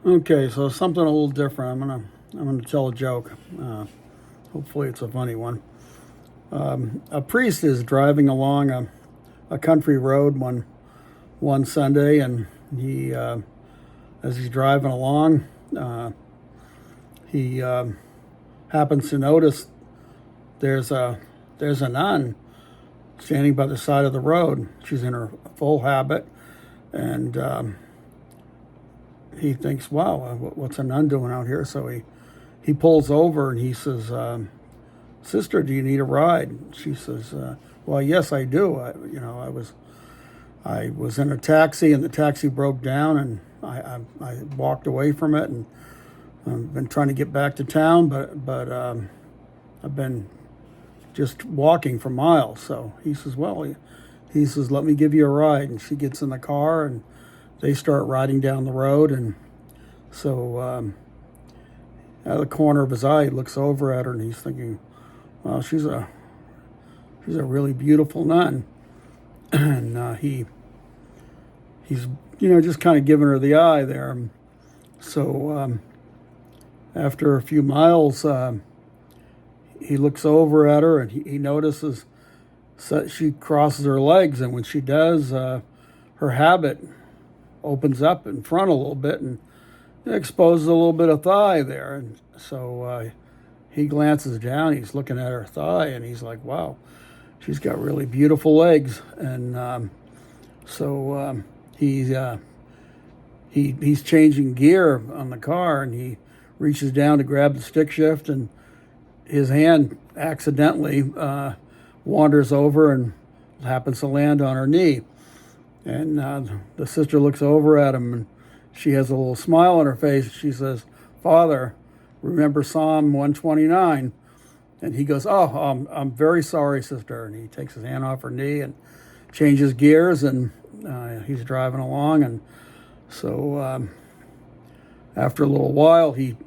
Okay, so something a little different. I'm gonna tell a joke. Hopefully, it's a funny one. A priest is driving along a country road one Sunday, and as he's driving along, he happens to notice there's a nun standing by the side of the road. She's in her full habit, and he thinks, "Wow, what's a nun doing out here?" So he pulls over and he says, "Sister, do you need a ride?" She says, "Well, yes, I do. I was in a taxi and the taxi broke down, and I walked away from it, and I've been trying to get back to town, but I've been just walking for miles." So he says, "Well," he says, "let me give you a ride." And she gets in the car and they start riding down the road. And so out of the corner of his eye, he looks over at her and he's thinking, "Well, she's a really beautiful nun." And he's just kind of giving her the eye there. So after a few miles, he looks over at her and he notices that she crosses her legs, and when she does, her habit opens up in front a little bit and exposes a little bit of thigh there. And so he glances down, he's looking at her thigh, and he's like, "Wow, she's got really beautiful legs." And so he's changing gear on the car, and he reaches down to grab the stick shift, and his hand accidentally wanders over and happens to land on her knee. And the sister looks over at him, and she has a little smile on her face. She says, "Father, remember Psalm 129? And he goes, "Oh, I'm very sorry, sister." And he takes his hand off her knee and changes gears, and he's driving along. And so after a little while, he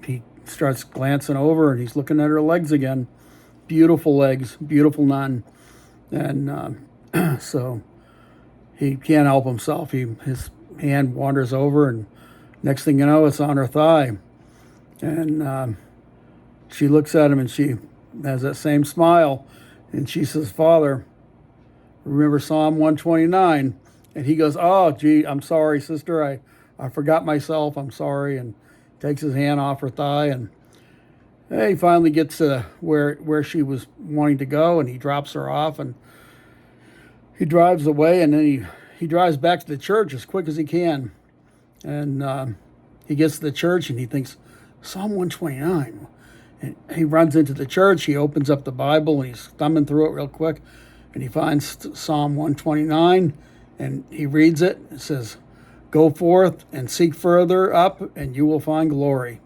starts glancing over, and he's looking at her legs again. Beautiful legs, beautiful nun. And so he can't help himself. His hand wanders over, and next thing you know, it's on her thigh. And she looks at him, and she has that same smile, and she says, "Father, remember Psalm 129? And he goes, "Oh, gee, I'm sorry, sister. I forgot myself. I'm sorry." And takes his hand off her thigh, and he finally gets to where she was wanting to go, and he drops her off, and he drives away, and then he drives back to the church as quick as he can. And he gets to the church, and he thinks, Psalm 129. And he runs into the church, he opens up the Bible, and he's thumbing through it real quick, and he finds Psalm 129, and he reads it. It says, "Go forth and seek further up, and you will find glory."